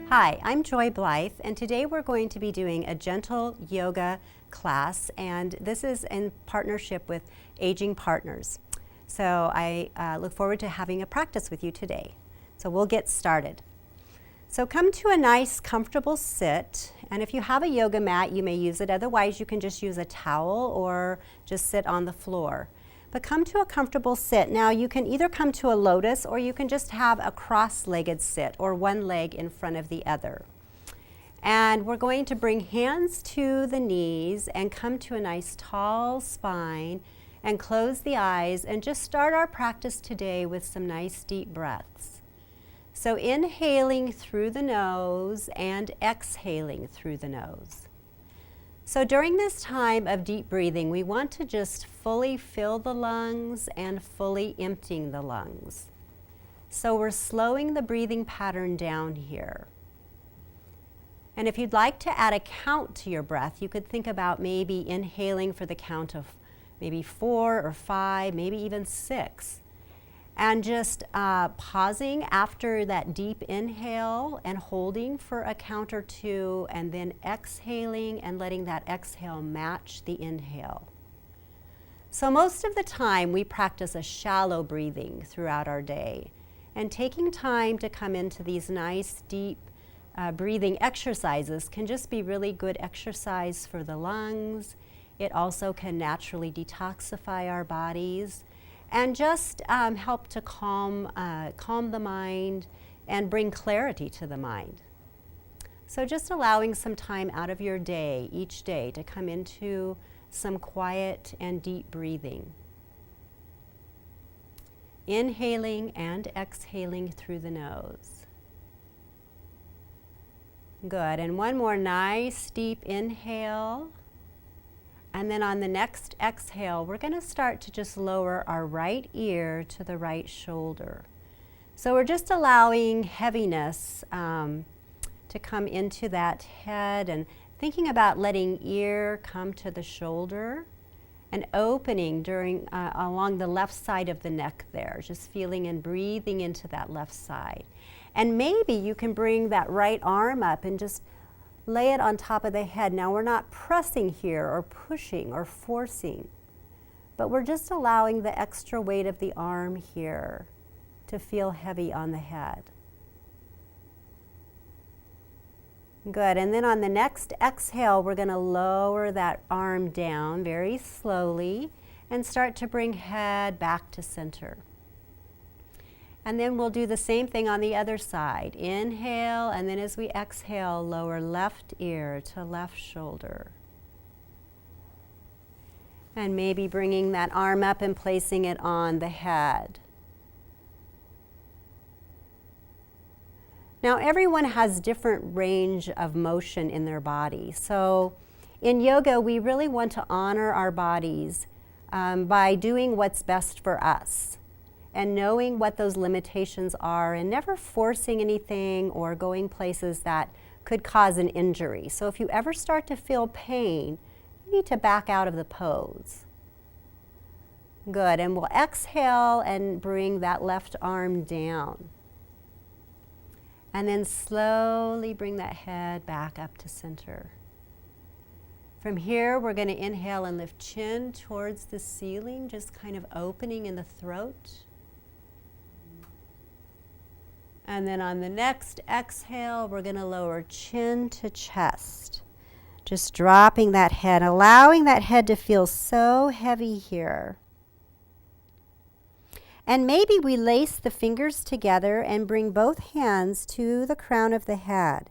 Hi, I'm Joy Blythe, and today we're going to be doing a gentle yoga class, and this is in partnership with Aging Partners. So I look forward to having a practice with you today. So we'll get started. So come to a nice, comfortable sit, and if you have a yoga mat, you may use it. Otherwise, you can just use a towel or just sit on the floor. But come to a comfortable sit. Now you can either come to a lotus or you can just have a cross-legged sit or one leg in front of the other. And we're going to bring hands to the knees and come to a nice tall spine and close the eyes and just start our practice today with some nice deep breaths. So inhaling through the nose and exhaling through the nose. So during this time of deep breathing, we want to just fully fill the lungs and fully emptying the lungs. So we're slowing the breathing pattern down here. And if you'd like to add a count to your breath, you could think about maybe inhaling for the count of maybe 4 or 5, maybe even 6. And just pausing after that deep inhale and holding for a count or 2, and then exhaling and letting that exhale match the inhale. So most of the time we practice a shallow breathing throughout our day, and taking time to come into these nice deep breathing exercises can just be really good exercise for the lungs. It also can naturally detoxify our bodies and just help to calm the mind and bring clarity to the mind. So just allowing some time out of your day, each day, to come into some quiet and deep breathing. Inhaling and exhaling through the nose. Good, and one more nice deep inhale. And then on the next exhale, we're going to start to just lower our right ear to the right shoulder. So we're just allowing heaviness to come into that head, and thinking about letting ear come to the shoulder and opening along the left side of the neck there, just feeling and breathing into that left side. And maybe you can bring that right arm up and just lay it on top of the head. Now we're not pressing here or pushing or forcing, but we're just allowing the extra weight of the arm here to feel heavy on the head. Good, and then on the next exhale, we're going to lower that arm down very slowly and start to bring head back to center. And then we'll do the same thing on the other side. Inhale, and then as we exhale, lower left ear to left shoulder. And maybe bringing that arm up and placing it on the head. Now everyone has different range of motion in their body. So in yoga, we really want to honor our bodies by doing what's best for us, and knowing what those limitations are, and never forcing anything or going places that could cause an injury. So if you ever start to feel pain, you need to back out of the pose. Good, and we'll exhale and bring that left arm down. And then slowly bring that head back up to center. From here, we're going to inhale and lift chin towards the ceiling, just kind of opening in the throat. And then on the next exhale, we're going to lower chin to chest. Just dropping that head, allowing that head to feel so heavy here. And maybe we lace the fingers together and bring both hands to the crown of the head.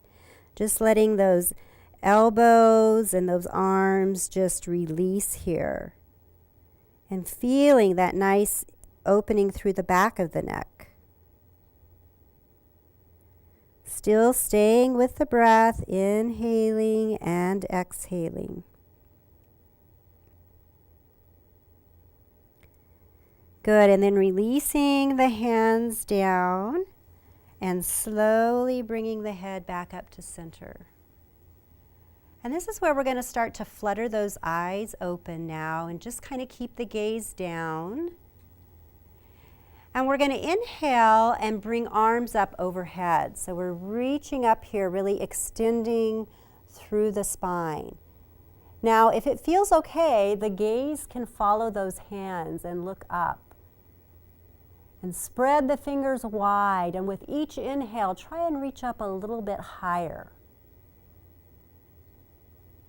Just letting those elbows and those arms just release here. And feeling that nice opening through the back of the neck. Still staying with the breath, inhaling and exhaling. Good, and then releasing the hands down and slowly bringing the head back up to center. And this is where we're going to start to flutter those eyes open now and just kind of keep the gaze down. And we're going to inhale and bring arms up overhead. So we're reaching up here, really extending through the spine. Now, if it feels okay, the gaze can follow those hands and look up. And spread the fingers wide. And with each inhale, try and reach up a little bit higher.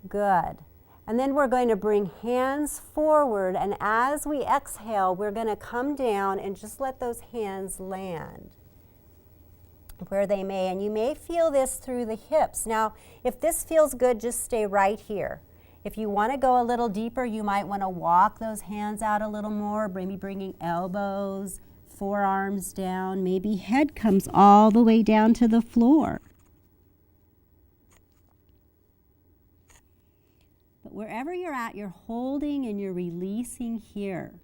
Good. And then we're going to bring hands forward, and as we exhale, we're going to come down and just let those hands land where they may. And you may feel this through the hips. Now, if this feels good, just stay right here. If you want to go a little deeper, you might want to walk those hands out a little more, maybe bringing elbows, forearms down, maybe head comes all the way down to the floor. But wherever you're at, you're holding and you're releasing here.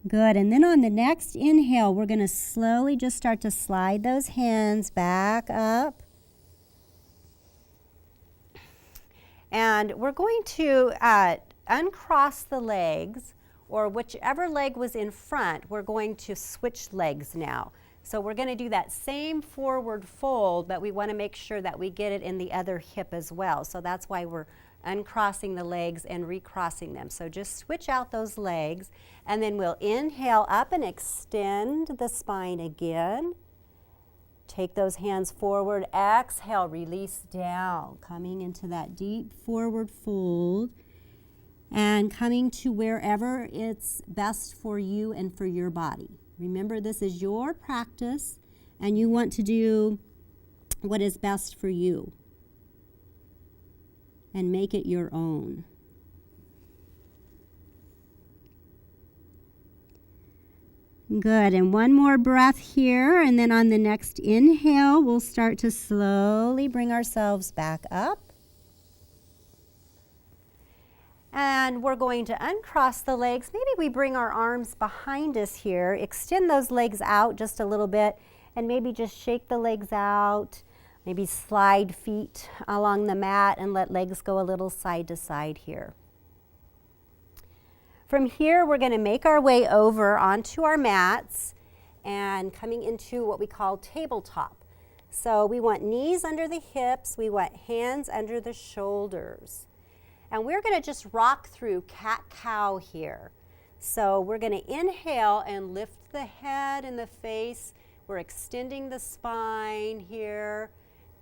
Good. And then on the next inhale, we're going to slowly just start to slide those hands back up. And we're going to uncross the legs, or whichever leg was in front, we're going to switch legs now. So we're going to do that same forward fold, but we want to make sure that we get it in the other hip as well. So that's why we're uncrossing the legs and recrossing them. So just switch out those legs, and then we'll inhale up and extend the spine again. Take those hands forward. Exhale, release down, coming into that deep forward fold and coming to wherever it's best for you and for your body. Remember, this is your practice, and you want to do what is best for you and make it your own. Good, and one more breath here, and then on the next inhale, we'll start to slowly bring ourselves back up. And we're going to uncross the legs. Maybe we bring our arms behind us here, extend those legs out just a little bit, and maybe just shake the legs out, maybe slide feet along the mat and let legs go a little side to side here. From here, we're going to make our way over onto our mats and coming into what we call tabletop. So we want knees under the hips, we want hands under the shoulders. And we're going to just rock through cat-cow here. So we're going to inhale and lift the head and the face. We're extending the spine here.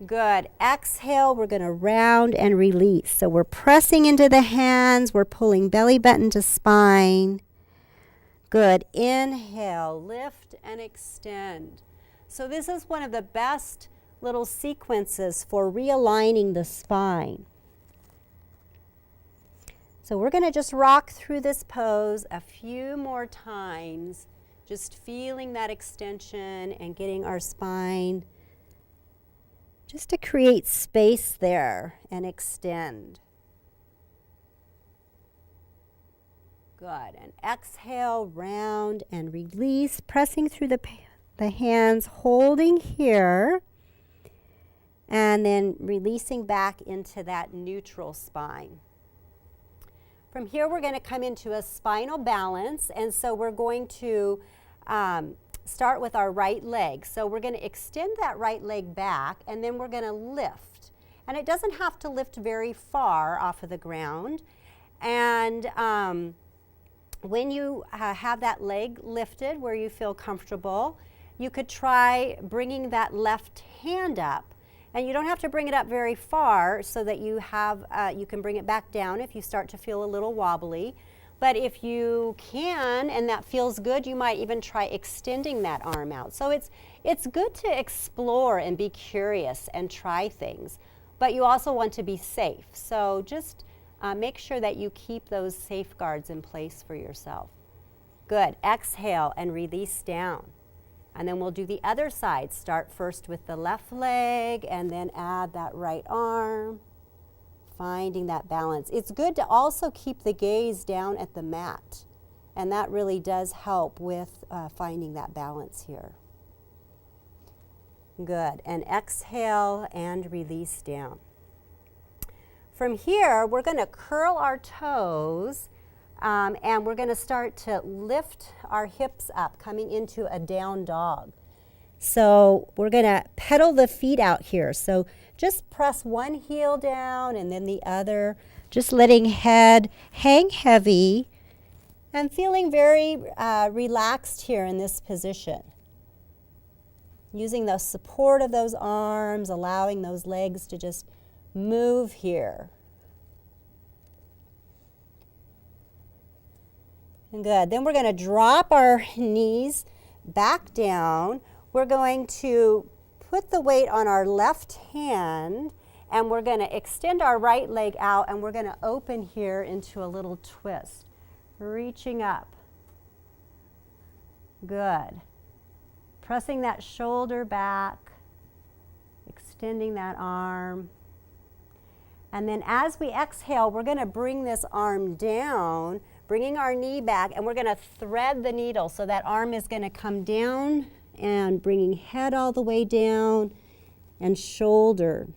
Good. Exhale, we're going to round and release. So we're pressing into the hands. We're pulling belly button to spine. Good. Inhale, lift and extend. So this is one of the best little sequences for realigning the spine. So we're going to just rock through this pose a few more times, just feeling that extension and getting our spine just to create space there and extend. Good. And exhale, round and release, pressing through the hands, holding here, and then releasing back into that neutral spine. From here, we're going to come into a spinal balance, and so we're going to start with our right leg. So we're going to extend that right leg back, and then we're going to lift. And it doesn't have to lift very far off of the ground. And when you have that leg lifted where you feel comfortable, you could try bringing that left hand up. And you don't have to bring it up very far so that you can bring it back down if you start to feel a little wobbly. But if you can and that feels good, you might even try extending that arm out. So it's good to explore and be curious and try things. But you also want to be safe. So just make sure that you keep those safeguards in place for yourself. Good. Exhale and release down. And then we'll do the other side. Start first with the left leg and then add that right arm, finding that balance. It's good to also keep the gaze down at the mat, and that really does help with finding that balance here. Good. And exhale and release down. From here, we're going to curl our toes and we're going to start to lift our hips up, coming into a down dog. So we're going to pedal the feet out here. So just press one heel down and then the other, just letting head hang heavy and feeling very relaxed here in this position. Using the support of those arms, allowing those legs to just move here. And good. Then we're going to drop our knees back down. We're going to put the weight on our left hand and we're going to extend our right leg out and we're going to open here into a little twist. Reaching up. Good. Pressing that shoulder back, extending that arm. And then as we exhale, we're going to bring this arm down, bringing our knee back, and we're going to thread the needle. So that arm is going to come down and bringing head all the way down and shoulder.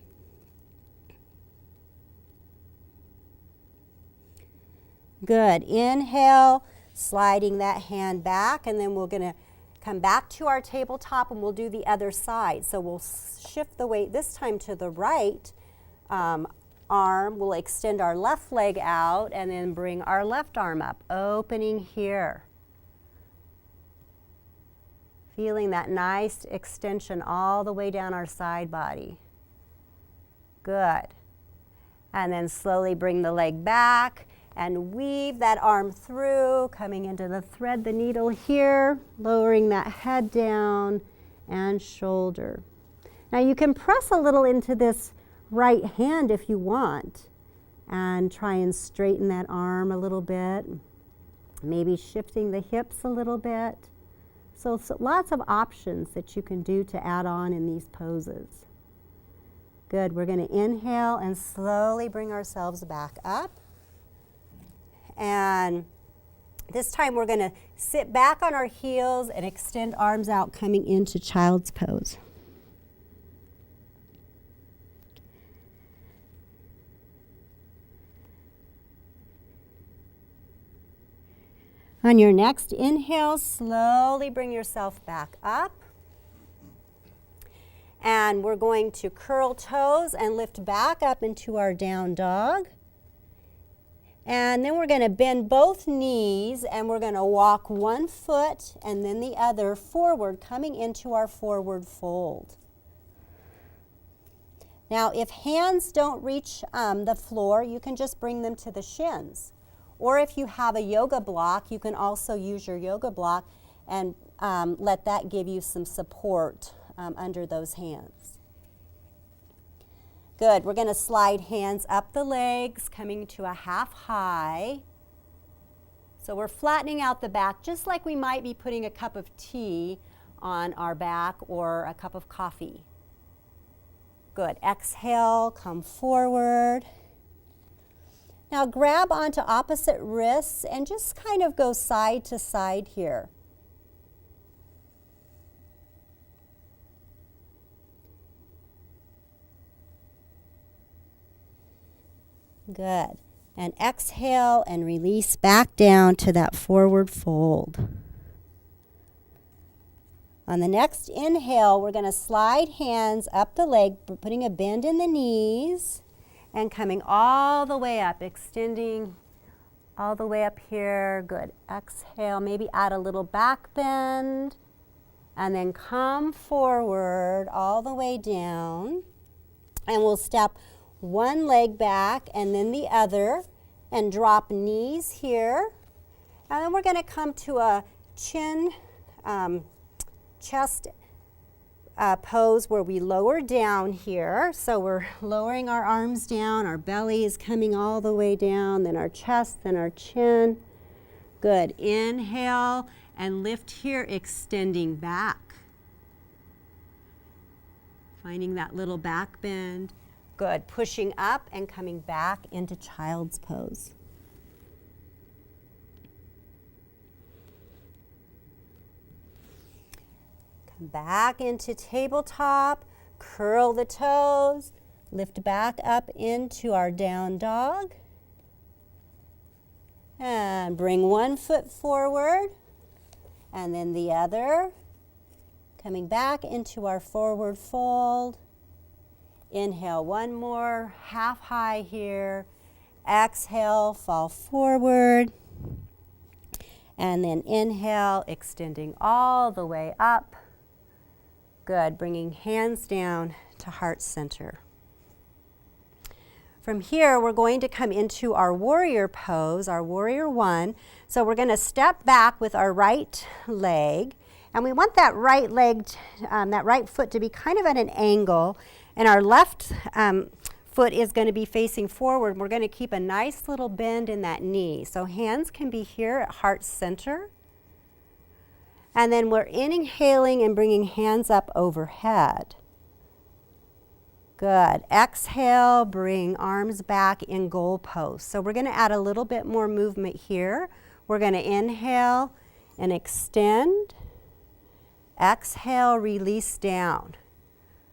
Good. Inhale, sliding that hand back, and then we're going to come back to our tabletop and we'll do the other side. So we'll shift the weight this time to the right arm. We'll extend our left leg out and then bring our left arm up, opening here. Feeling that nice extension all the way down our side body. Good. And then slowly bring the leg back and weave that arm through, coming into the thread the needle here, lowering that head down and shoulder. Now you can press a little into this right hand if you want and try and straighten that arm a little bit, maybe shifting the hips a little bit. So lots of options that you can do to add on in these poses. Good, we're going to inhale and slowly bring ourselves back up. And this time we're going to sit back on our heels and extend arms out, coming into child's pose. On your next inhale, slowly bring yourself back up. And we're going to curl toes and lift back up into our down dog. And then we're going to bend both knees and we're going to walk one foot and then the other forward, coming into our forward fold. Now, if hands don't reach the floor, you can just bring them to the shins. Or if you have a yoga block, you can also use your yoga block and let that give you some support under those hands. Good. We're going to slide hands up the legs, coming to a half high. So we're flattening out the back, just like we might be putting a cup of tea on our back or a cup of coffee. Good. Exhale, come forward. Now grab onto opposite wrists and just kind of go side to side here. Good. And exhale and release back down to that forward fold. On the next inhale, we're going to slide hands up the leg, putting a bend in the knees and coming all the way up, extending all the way up here. Good. Exhale, maybe add a little back bend and then come forward all the way down. And we'll step one leg back and then the other and drop knees here. And then we're going to come to a chin, chest pose where we lower down here. So we're lowering our arms down, our belly is coming all the way down, then our chest, then our chin. Good. Inhale and lift here, extending back. Finding that little back bend. Good. Pushing up and coming back into child's pose. Come back into tabletop. Curl the toes. Lift back up into our down dog. And bring one foot forward and then the other. Coming back into our forward fold. Inhale one more, half high here. Exhale, fall forward. And then inhale, extending all the way up. Good, bringing hands down to heart center. From here, we're going to come into our warrior pose, our warrior one. So we're going to step back with our right leg. And we want that right leg, that right foot to be kind of at an angle. And our left foot is going to be facing forward. We're going to keep a nice little bend in that knee. So hands can be here at heart center. And then we're inhaling and bringing hands up overhead. Good. Exhale, bring arms back in goal pose. So we're going to add a little bit more movement here. We're going to inhale and extend. Exhale, release down.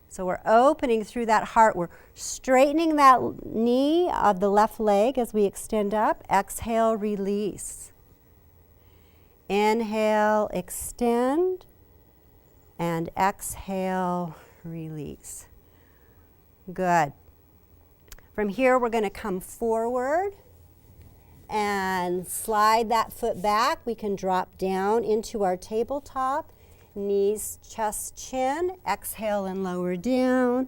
So we're opening through that heart. We're straightening that knee of the left leg as we extend up. Exhale, release. Inhale, extend. And exhale, release. Good. From here, we're going to come forward and slide that foot back. We can drop down into our tabletop. Knees, chest, chin. Exhale and lower down.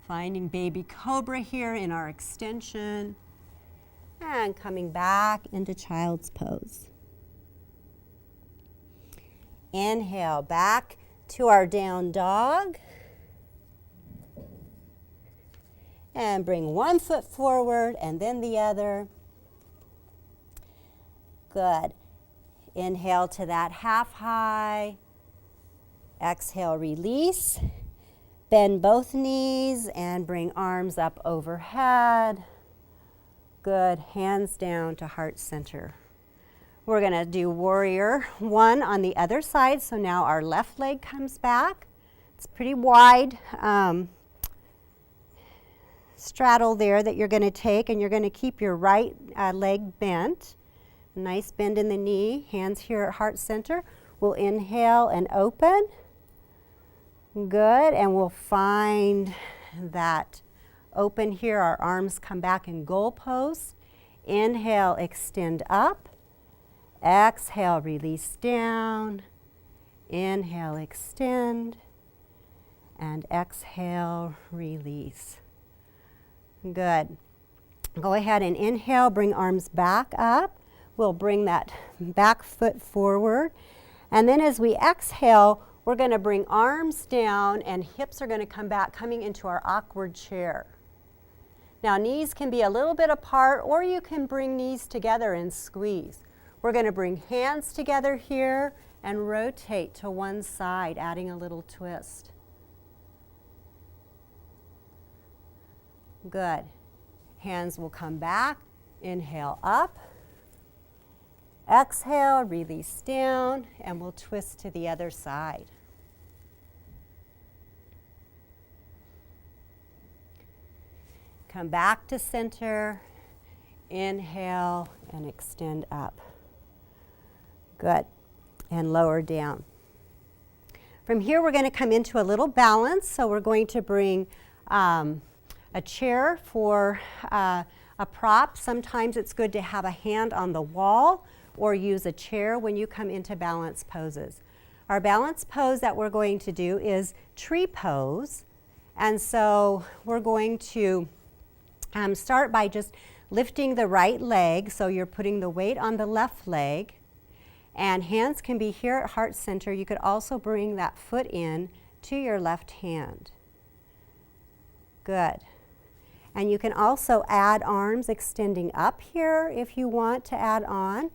Finding baby cobra here in our extension. And coming back into child's pose. Inhale, back to our down dog. And bring one foot forward and then the other. Good. Inhale to that half high. Exhale, release. Bend both knees and bring arms up overhead. Good. Hands down to heart center. We're going to do warrior one on the other side. So now our left leg comes back. It's pretty wide. Straddle there that you're going to take, and you're going to keep your right leg bent. Nice bend in the knee, hands here at heart center. We'll inhale and open. Good, and we'll find that open here. Our arms come back in goal pose. Inhale, extend up. Exhale, release down. Inhale, extend. And exhale, release. Good. Go ahead and inhale, bring arms back up. We'll bring that back foot forward. And then as we exhale, we're going to bring arms down and hips are going to come back, coming into our awkward chair. Now knees can be a little bit apart, or you can bring knees together and squeeze. We're going to bring hands together here and rotate to one side, adding a little twist. Good. Hands will come back. Inhale up. Exhale, release down, and we'll twist to the other side. Come back to center. Inhale and extend up. Good. And lower down. From here, we're going to come into a little balance. So we're going to bring a chair for a prop. Sometimes it's good to have a hand on the wall or use a chair when you come into balance poses. Our balance pose that we're going to do is tree pose. And so we're going to start by just lifting the right leg. So you're putting the weight on the left leg. And hands can be here at heart center. You could also bring that foot in to your left hand. Good. And you can also add arms extending up here if you want to add on.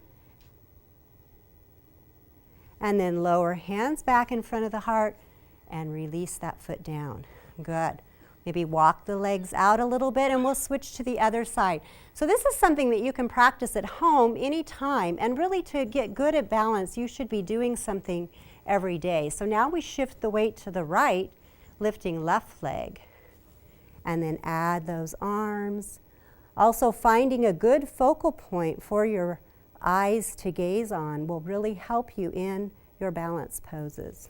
And then lower hands back in front of the heart and release that foot down. Good. Maybe walk the legs out a little bit and we'll switch to the other side. So this is something that you can practice at home anytime, and really to get good at balance you should be doing something every day. So now we shift the weight to the right, lifting left leg. and then add those arms. Also, finding a good focal point for your eyes to gaze on will really help you in your balance poses.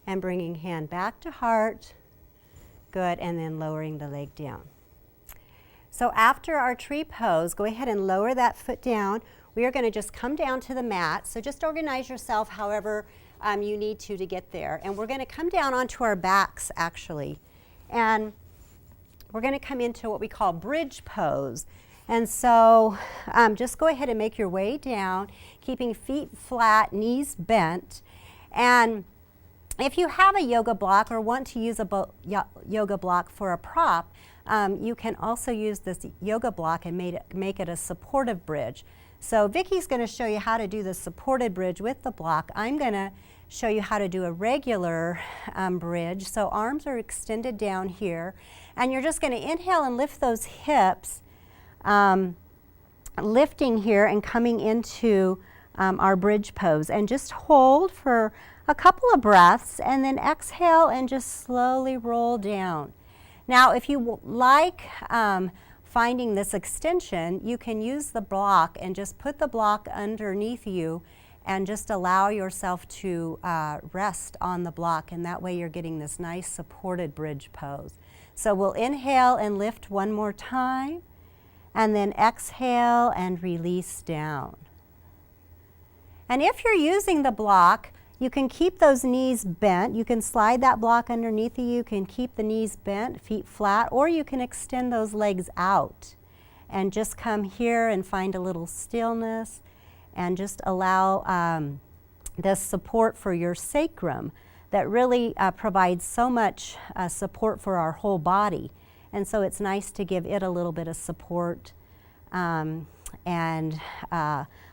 And bringing hand back to heart. Good, and then lowering the leg down. So after our tree pose, go ahead and lower that foot down. We are going to just come down to the mat. So just organize yourself however you need to get there. And we're going to come down onto our backs, actually. And we're going to come into what we call bridge pose. And so just go ahead and make your way down, keeping feet flat, knees bent. And if you have a yoga block or want to use a yoga block for a prop, you can also use this yoga block and make it a supportive bridge. So Vicky's going to show you how to do the supported bridge with the block. I'm going to show you how to do a regular bridge. So arms are extended down here, and you're just going to inhale and lift those hips, lifting here and coming into our bridge pose. And just hold for a couple of breaths, and then exhale and just slowly roll down. Now, if you like finding this extension, you can use the block and just put the block underneath you and just allow yourself to rest on the block, and that way you're getting this nice supported bridge pose. So we'll inhale and lift one more time, and then exhale and release down. And if you're using the block, you can keep those knees bent. You can slide that block underneath you. You can keep the knees bent, feet flat, or you can extend those legs out and just come here and find a little stillness and just allow this support for your sacrum that really provides so much support for our whole body. And so it's nice to give it a little bit of support and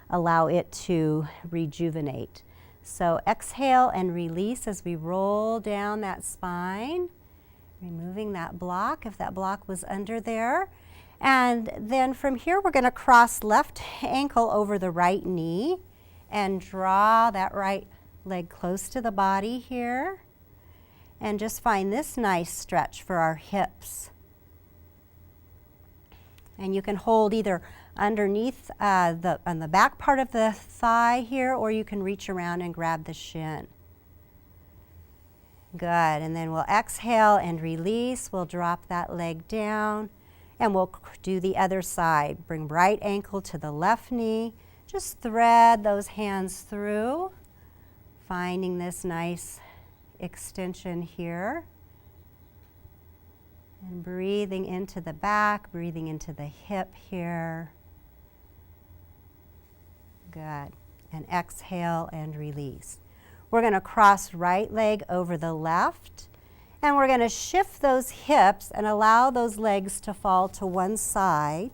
allow it to rejuvenate. So exhale and release as we roll down that spine, removing that block if that block was under there. And then from here we're going to cross left ankle over the right knee and draw that right leg close to the body here. And just find this nice stretch for our hips. And you can hold either underneath on the back part of the thigh here, or you can reach around and grab the shin. Good, and then we'll exhale and release. We'll drop that leg down, and we'll do the other side. Bring right ankle to the left knee. Just thread those hands through, finding this nice extension here. And breathing into the back, breathing into the hip here. Good. And exhale and release. We're going to cross right leg over the left, and we're going to shift those hips and allow those legs to fall to one side.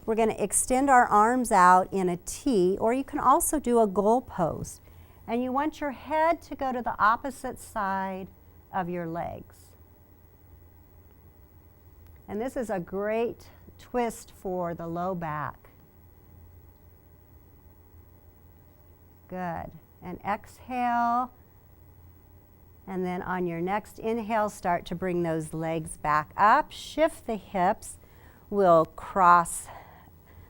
We're going to extend our arms out in a T, or you can also do a goal pose. And you want your head to go to the opposite side of your legs. And this is a great twist for the low back. Good. And exhale. And then on your next inhale, start to bring those legs back up. Shift the hips. We'll cross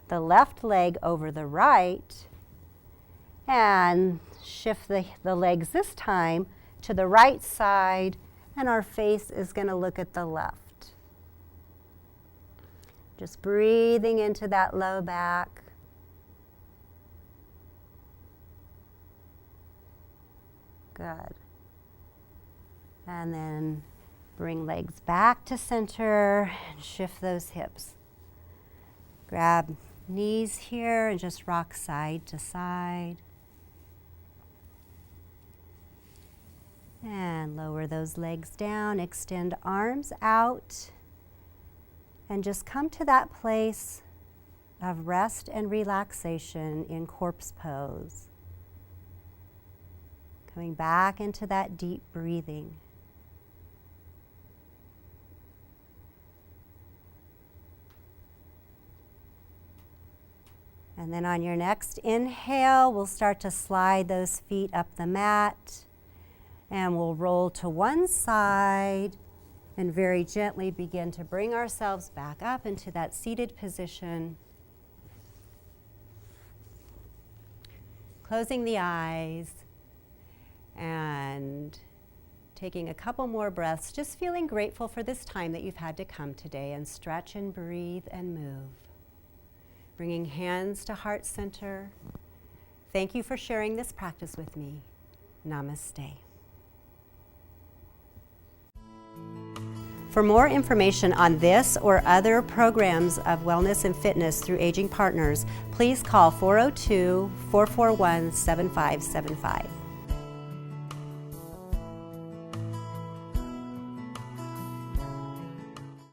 the left leg over the right and shift the legs this time to the right side, and our face is going to look at the left. Just breathing into that low back. Good. And then bring legs back to center and shift those hips. Grab knees here and just rock side to side. And lower those legs down, extend arms out. And just come to that place of rest and relaxation in corpse pose. Coming back into that deep breathing. And then on your next inhale, we'll start to slide those feet up the mat. And we'll roll to one side And very gently begin to bring ourselves back up into that seated position. Closing the eyes and taking a couple more breaths, just feeling grateful for this time that you've had to come today, and stretch and breathe and move. Bringing hands to heart center. Thank you for sharing this practice with me. Namaste. For more information on this or other programs of wellness and fitness through Aging Partners, please call 402-441-7575.